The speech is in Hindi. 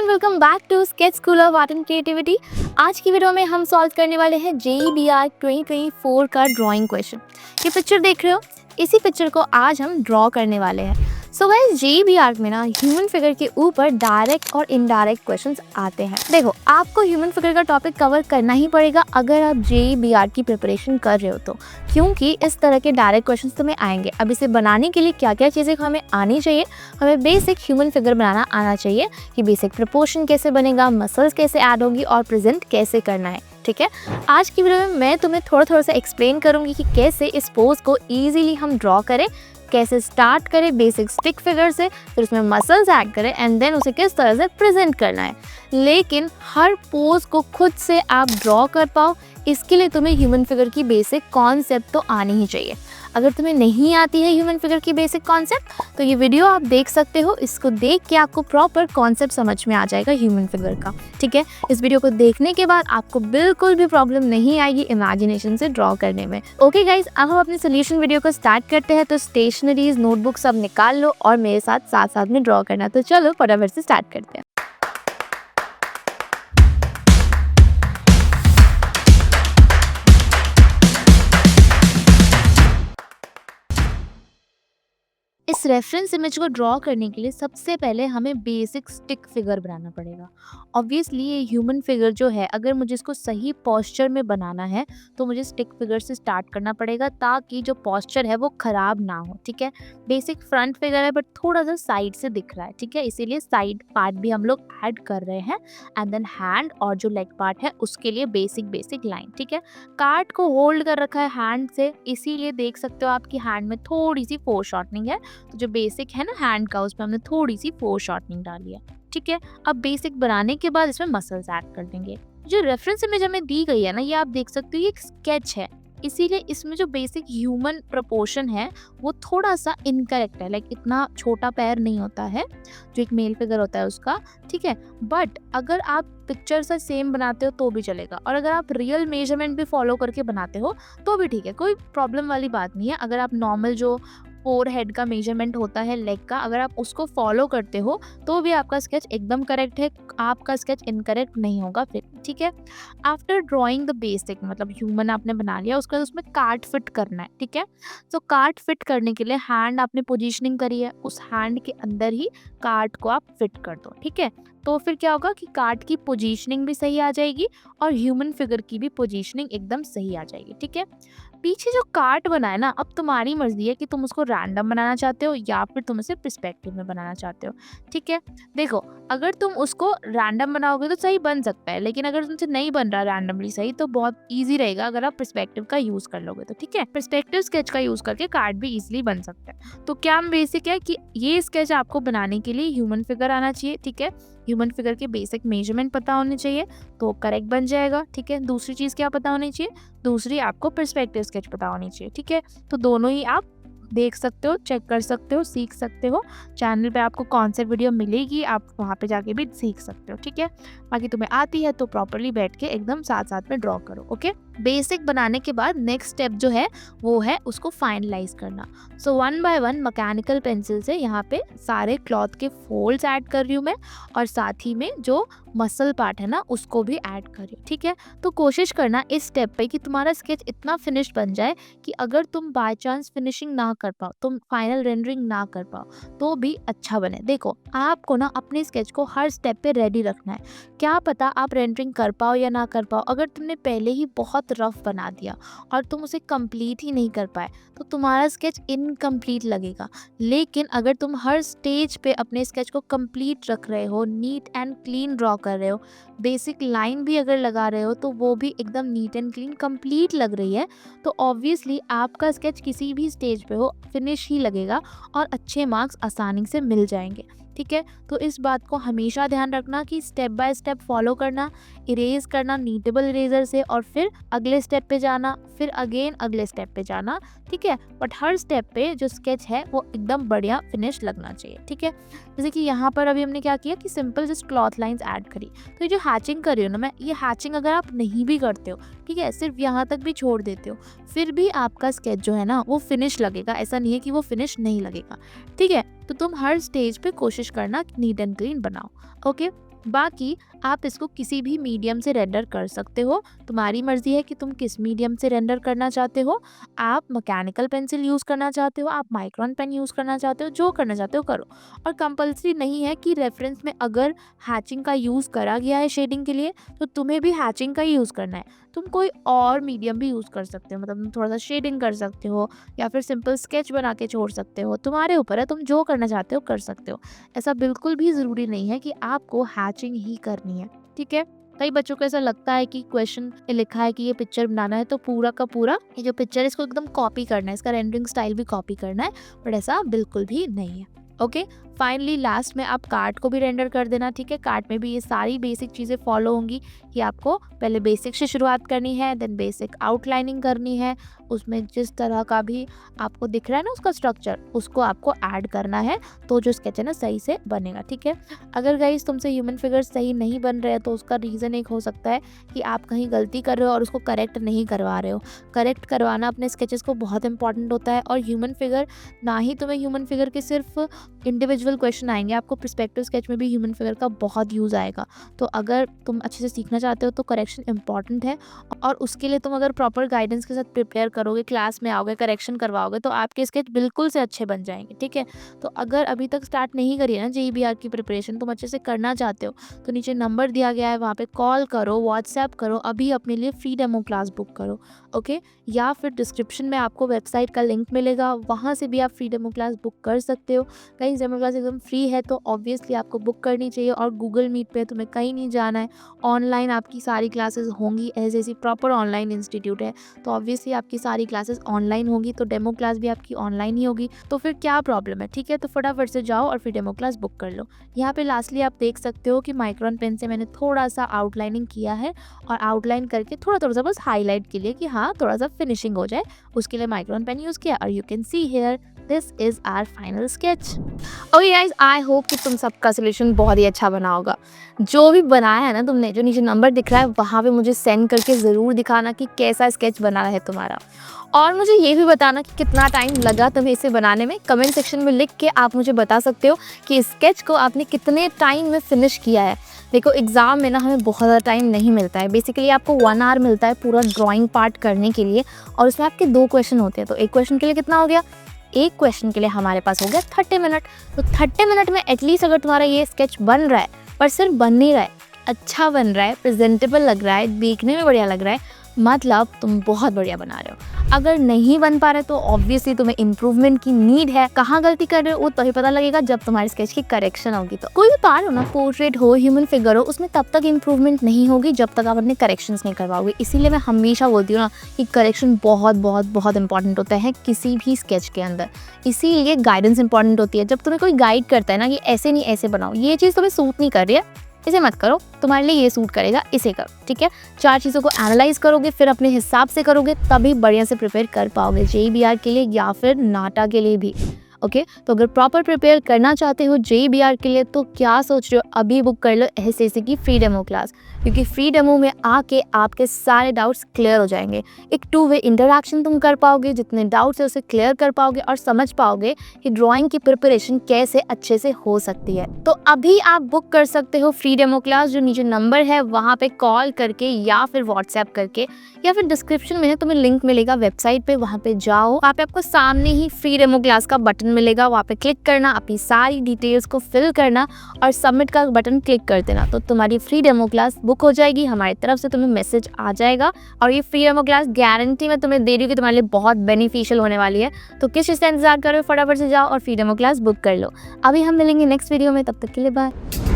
Welcome back to sketch school of art and creativity. आज की वीडियो में हम सॉल्व करने वाले हैं JEBR 2024 का ड्राइंग क्वेश्चन। ये पिक्चर देख रहे हो, इसी पिक्चर को आज हम ड्रॉ करने वाले हैं। सो गाइस, JEBR में ना ह्यूमन फिगर के ऊपर डायरेक्ट और इनडायरेक्ट क्वेश्चंस आते हैं। देखो, आपको ह्यूमन फिगर का टॉपिक कवर करना ही पड़ेगा अगर आप JEBR की प्रिपरेशन कर रहे हो तो, क्योंकि इस तरह के डायरेक्ट क्वेश्चंस तुम्हें आएंगे। अब इसे बनाने के लिए क्या क्या चीज़ें हमें आनी चाहिए, हमें बेसिक ह्यूमन फिगर बनाना आना चाहिए कि बेसिक प्रपोर्शन कैसे बनेगा, मसल्स कैसे ऐड होंगी और प्रेजेंट कैसे करना है। ठीक है, आज की वीडियो में मैं तुम्हें थोड़ा सा एक्सप्लेन करूंगी कि कैसे इस पोज को ईजिली हम ड्रॉ करें, कैसे स्टार्ट करें बेसिक स्टिक फिगर से, फिर उसमें मसल्स ऐड करें एंड देन उसे किस तरह से प्रेजेंट करना है। लेकिन हर पोज को खुद से आप ड्रॉ कर पाओ, इसके लिए तुम्हें ह्यूमन फिगर की बेसिक कॉन्सेप्ट तो आनी ही चाहिए। अगर तुम्हें नहीं आती है ह्यूमन फिगर की बेसिक कॉन्सेप्ट तो ये वीडियो आप देख सकते हो। इसको देख के आपको प्रॉपर कॉन्सेप्ट समझ में आ जाएगा ह्यूमन फिगर का। ठीक है, इस वीडियो को देखने के बाद आपको बिल्कुल भी प्रॉब्लम नहीं आएगी इमेजिनेशन से ड्रॉ करने में। ओके गाइज, अब हम अपने सोल्यूशन वीडियो को स्टार्ट करते हैं। तो स्टेशनरीज, नोटबुक सब निकाल लो और मेरे साथ साथ में ड्रॉ करना। तो चलो फटाफट से स्टार्ट करते हैं। इस रेफरेंस इमेज को ड्रॉ करने के लिए सबसे पहले हमें बेसिक स्टिक फिगर बनाना पड़ेगा। ऑब्वियसली ये ह्यूमन फिगर जो है, अगर मुझे इसको सही पोस्चर में बनाना है तो मुझे स्टिक फिगर से स्टार्ट करना पड़ेगा ताकि जो पोस्चर है वो खराब ना हो। ठीक है, बेसिक फ्रंट फिगर है बट थोड़ा सा साइड से दिख रहा है। ठीक है, इसीलिए साइड पार्ट भी हम लोग ऐड कर रहे हैं एंड देन हैंड और जो लेग पार्ट है उसके लिए बेसिक लाइन। ठीक है, कार्ड को होल्ड कर रखा है हैंड से, इसीलिए देख सकते हो आपकी हैंड में थोड़ी सी फोर शॉर्टनिंग है। तो जो बेसिक है ना हैंड का, उसमें हमने थोड़ी सी फोर शॉर्टनिंग डाली है। ठीक है, अब बेसिक बनाने के बाद इसमें मसल्स ऐड कर देंगे। जो रेफरेंस इमेज हमें दी गई है ना, ये आप देख सकते हो, ये एक स्केच है, इसीलिए इसमें जो बेसिक ह्यूमन प्रोपोर्शन है वो थोड़ा सा इनकरेक्ट है। लाइक इतना छोटा पैर नहीं होता है जो एक मेल फिगर होता है उसका। ठीक है, बट अगर आप पिक्चर से सेम बनाते हो तो भी चलेगा, और अगर आप रियल मेजरमेंट भी फॉलो करके बनाते हो तो भी ठीक है, कोई प्रॉब्लम वाली बात नहीं है। अगर आप नॉर्मल जो फोर हेड का मेजरमेंट होता है लेग का, अगर आप उसको फॉलो करते हो तो भी आपका स्केच एकदम करेक्ट है, आपका स्केच इनकरेक्ट नहीं होगा फिर। ठीक है, आफ्टर ड्राइंग द बेसिक, मतलब ह्यूमन आपने बना लिया, उसके बाद उसमें कार्ड फिट करना है। ठीक है, तो कार्ड फिट करने के लिए हैंड आपने पोजीशनिंग करी है, उस हैंड के अंदर ही कार्ड को आप फिट कर दो। ठीक है, तो फिर क्या होगा कि कार्ड की पोजीशनिंग भी सही आ जाएगी और ह्यूमन फिगर की भी पोजीशनिंग एकदम सही आ जाएगी। ठीक है, पीछे जो कार्ड बना है ना, अब तुम्हारी मर्जी है कि तुम उसको रैंडम बनाना चाहते हो या फिर तुम उसे पर्सपेक्टिव में बनाना चाहते हो। ठीक है, देखो, अगर तुम उसको रैंडम बनाओगे तो सही बन सकता है, लेकिन अगर तुमसे नहीं बन रहा रैंडमली सही तो बहुत इजी रहेगा अगर आप पर्सपेक्टिव का यूज कर लोगे तो। ठीक है, पर्सपेक्टिव स्केच का यूज करके कार्ड भी इजिली बन सकता है। तो क्या बेसिक है कि ये स्केच आपको बनाने के लिए ह्यूमन फिगर आना चाहिए। ठीक है, ह्यूमन फिगर के बेसिक मेजरमेंट पता होने चाहिए तो करेक्ट बन जाएगा। ठीक है, दूसरी चीज़ क्या पता होनी चाहिए, दूसरी आपको पर्सपेक्टिव स्केच पता होनी चाहिए। ठीक है, तो दोनों ही आप देख सकते हो, चेक कर सकते हो, सीख सकते हो। चैनल पे आपको कॉन्सेप्ट वीडियो मिलेगी, आप वहाँ पे जाके भी सीख सकते हो। ठीक है, बाकी तुम्हें आती है तो प्रॉपरली बैठ के एकदम साथ में ड्रॉ करो। ओके, बेसिक बनाने के बाद नेक्स्ट स्टेप जो है वो है उसको फाइनलाइज करना। So one by one mechanical pencil से यहाँ पे सारे क्लॉथ के फोल्ड्स ऐड कर रही हूँ मैं, और साथ ही में जो मसल पार्ट है ना उसको भी ऐड कर रही हूँ। ठीक है, तो कोशिश करना इस स्टेप पे कि तुम्हारा स्केच इतना फिनिश बन जाए कि अगर तुम बाय चांस फिनिशिंग ना कर पाओ, तुम फाइनल रेंडरिंग ना कर पाओ तो भी अच्छा बने। देखो, आपको ना अपने स्केच को हर स्टेप पे रेडी रखना है। क्या पता आप रेंडरिंग कर पाओ या ना कर पाओ, अगर तुमने पहले ही बहुत रफ बना दिया और तुम उसे कंप्लीट ही नहीं कर पाए तो तुम्हारा स्केच इनकम्प्लीट लगेगा। लेकिन अगर तुम हर स्टेज पे अपने स्केच को कंप्लीट रख रहे हो, नीट एंड क्लीन ड्रॉ कर रहे हो, बेसिक लाइन भी अगर लगा रहे हो तो वो भी एकदम नीट एंड क्लीन कंप्लीट लग रही है, तो ऑब्वियसली आपका स्केच किसी भी स्टेज पे हो फिनिश ही लगेगा और अच्छे मार्क्स आसानी से मिल जाएंगे। ठीक है, तो इस बात को हमेशा ध्यान रखना कि स्टेप बाय स्टेप फॉलो करना, इरेज करना नीटेबल इरेजर से, और फिर अगले स्टेप पे जाना, फिर अगेन अगले स्टेप पे जाना। ठीक है, बट हर स्टेप पे जो स्केच है वो एकदम बढ़िया फिनिश लगना चाहिए। ठीक है, जैसे कि यहाँ पर अभी हमने क्या किया कि simple just cloth lines add करी। तो ये जो हैचिंग कर रही हूँ ना मैं, ये हैचिंग अगर आप नहीं भी करते हो, ठीक है, सिर्फ यहाँ तक भी छोड़ देते हो, फिर भी आपका स्केच जो है ना वो फिनिश लगेगा। ऐसा नहीं है कि वो फिनिश नहीं लगेगा। ठीक है, तो तुम हर स्टेज पे कोशिश करना नीट एंड क्लीन बनाओ। ओके, बाकी आप इसको किसी भी मीडियम से रेंडर कर सकते हो, तुम्हारी मर्ज़ी है कि तुम किस मीडियम से रेंडर करना चाहते हो। आप मैकेनिकल पेंसिल यूज़ करना चाहते हो, आप माइक्रोन पेन यूज़ करना चाहते हो, जो करना चाहते हो करो। और कंपल्सरी नहीं है कि रेफ़रेंस में अगर हैचिंग का यूज़ करा गया है शेडिंग के लिए, तो तुम्हें भी हैचिंग का ही यूज़ करना है। तुम कोई और मीडियम भी यूज़ कर सकते हो, मतलब तुम थोड़ा-सा शेडिंग कर सकते हो या फिर सिंपल स्केच बना के छोड़ सकते हो, तुम्हारे ऊपर है, तुम जो करना चाहते हो कर सकते हो। ऐसा बिल्कुल भी ज़रूरी नहीं है कि आपको हैचिंग ही करनी है, ठीक है? कई बच्चों को ऐसा लगता है कि क्वेश्चन में लिखा है कि ये पिक्चर बनाना है तो पूरा का पूरा ये जो पिक्चर है इसको एकदम कॉपी करना है, इसका रेंडरिंग स्टाइल भी कॉपी करना है, बट ऐसा बिल्कुल भी नहीं है। ओके, फाइनली लास्ट में आप कार्ड को भी रेंडर कर देना, ठीक है? कार्ड में भी ये सारी बेसिक चीज़ें फॉलो होंगी कि आपको पहले बेसिक से शुरुआत करनी है, देन बेसिक आउटलाइनिंग करनी है, उसमें जिस तरह का भी आपको दिख रहा है ना उसका स्ट्रक्चर, उसको आपको ऐड करना है, तो जो स्केच है ना सही से बनेगा, ठीक है? अगर गाइस तुमसे ह्यूमन फिगर सही नहीं बन रहे हैं तो उसका रीज़न एक हो सकता है कि आप कहीं गलती कर रहे हो और उसको करेक्ट नहीं करवा रहे हो। करेक्ट करवाना अपने स्केचेस को बहुत इंपॉर्टेंट होता है, और ह्यूमन फिगर ना ही तुम्हें ह्यूमन फिगर के सिर्फ इंडिविजुअल क्वेश्चन आएंगे, आपको पर्सपेक्टिव स्केच में भी ह्यूमन फिगर का बहुत यूज़ आएगा। तो अगर तुम अच्छे से सीखना चाहते हो तो करेक्शन इंपॉर्टेंट है, और उसके लिए तुम अगर प्रॉपर गाइडेंस के साथ प्रिपेयर करोगे, क्लास में आओगे, करेक्शन करवाओगे, तो आपके स्केच बिल्कुल से अच्छे बन जाएंगे, ठीक है? तो अगर अभी तक स्टार्ट नहीं करी है ना JEE-BR की प्रिपरेशन, तुम अच्छे से करना चाहते हो, तो नीचे नंबर दिया गया है, वहाँ पे कॉल करो, व्हाट्सएप करो, अभी अपने लिए फ्री डेमो क्लास बुक करो, ओके? या फिर डिस्क्रिप्शन में आपको वेबसाइट का लिंक मिलेगा, वहाँ से भी आप फ्री डेमो क्लास बुक कर सकते हो। कहीं डेमो क्लास एकदम फ्री है तो ऑब्वियसली आपको बुक करनी चाहिए, और गूगल मीट पे तुम्हें कहीं नहीं जाना है, ऑनलाइन आपकी सारी क्लासेस होंगी, ऐसी प्रॉपर ऑनलाइन इंस्टीट्यूट है, तो ऑब्वियसली आपकी सारी क्लासेस ऑनलाइन होंगी, तो डेमो क्लास भी आपकी ऑनलाइन ही होगी, तो फिर क्या प्रॉब्लम है, ठीक है? तो फटाफट से जाओ और फिर डेमो क्लास बुक कर लो। यहाँ पे लास्टली आप देख सकते हो कि माइक्रोन पेन से मैंने थोड़ा सा आउटलाइनिंग किया है, और आउटलाइन करके थोड़ा थोड़ा सा बस हाईलाइट के लिए कि हाँ थोड़ा सा फिनिशिंग हो जाए, उसके लिए माइक्रोन पेन यूज़ किया, और you can see here this is our final sketch. Okay guys, I hope कि तुम सबका सोल्यूशन बहुत ही अच्छा बना होगा। जो भी बनाया है ना तुमने, जो नीचे नंबर दिख रहा है वहाँ पे मुझे सेंड करके ज़रूर दिखाना कि कैसा स्केच बना है तुम्हारा, और मुझे ये भी बताना कि कितना टाइम लगा तुम्हें इसे बनाने में। कमेंट सेक्शन में लिख के आप मुझे बता सकते हो कि स्केच को आपने कितने टाइम में फिनिश किया है। देखो एग्ज़ाम में ना हमें बहुत ज़्यादा टाइम नहीं मिलता है, बेसिकली आपको 1 आवर मिलता है पूरा ड्राइंग पार्ट करने के लिए, और उसमें आपके 2 क्वेश्चन होते हैं, तो एक क्वेश्चन के लिए कितना हो गया, एक क्वेश्चन के लिए हमारे पास हो गया 30 मिनट। तो 30 मिनट में एटलीस्ट अगर तुम्हारा ये स्केच बन रहा है, पर सिर्फ बन नहीं रहा है, अच्छा बन रहा है, प्रेजेंटेबल लग रहा है, देखने में बढ़िया लग रहा है, मतलब तुम बहुत बढ़िया बना रहे हो। अगर नहीं बन पा रहे तो ऑब्वियसली तुम्हें इम्प्रूवमेंट की नीड है। कहाँ गलती कर रहे हो वो तभी पता लगेगा जब तुम्हारे स्केच की करेक्शन होगी। तो कोई भी पार्ट हो ना, पोर्ट्रेट हो, ह्यूमन फिगर हो, उसमें तब तक इम्प्रूवमेंट नहीं होगी जब तक आप अपने करेक्शंस नहीं करवाओगे। इसीलिए मैं हमेशा बोलती हूँ ना कि करेक्शन बहुत बहुत बहुत इंपॉर्टेंट होता है किसी भी स्केच के अंदर। इसीलिए गाइडेंस इंपॉर्टेंट होती है। जब तुम्हें कोई गाइड करता है ना कि ऐसे नहीं ऐसे बनाओ, ये चीज़ तुम्हें सूट नहीं कर रही है, इसे मत करो, तुम्हारे लिए ये सूट करेगा, इसे करो, ठीक है? 4 चीज़ों को एनालाइज करोगे, फिर अपने हिसाब से करोगे, तभी बढ़िया से प्रिपेयर कर पाओगे JEE-BR के लिए या फिर नाटा के लिए भी। ओके, तो अगर प्रॉपर प्रिपेयर करना चाहते हो JEE-BR के लिए तो क्या सोच रहे हो, अभी बुक कर लो SSC की फ्री डेमो क्लास, क्योंकि फ्री डेमो में आके आपके सारे डाउट्स क्लियर हो जाएंगे। एक 2 वे इंटरेक्शन तुम कर पाओगे, जितने डाउट्स है उसे क्लियर कर पाओगे और समझ पाओगे कि ड्राइंग की प्रिपरेशन कैसे अच्छे से हो सकती है। तो अभी आप बुक कर सकते हो फ्री डेमो क्लास, जो नीचे नंबर है वहाँ पे कॉल करके या फिर व्हाट्सएप करके, या फिर डिस्क्रिप्शन में तुम्हें लिंक मिलेगा वेबसाइट पे, वहाँ पे जाओ, वहाँ पे आपको सामने ही फ्री डेमो क्लास का बटन मिलेगा, वहाँ पे क्लिक करना, अपनी सारी डिटेल्स को फिल करना और सबमिट का बटन क्लिक कर देना, तो तुम्हारी फ्री डेमो क्लास बुक हो जाएगी। हमारी तरफ से तुम्हें मैसेज आ जाएगा, और ये फ्री डेमो क्लास गारंटी मैं तुम्हें दे रही हूँ कि तुम्हारे लिए बहुत बेनिफिशियल होने वाली है। तो किस चीज़ का इंतजार करो, फटाफट से जाओ और फ्री डेमो क्लास बुक कर लो। अभी हम मिलेंगे नेक्स्ट वीडियो में, तब तक के लिए बाय।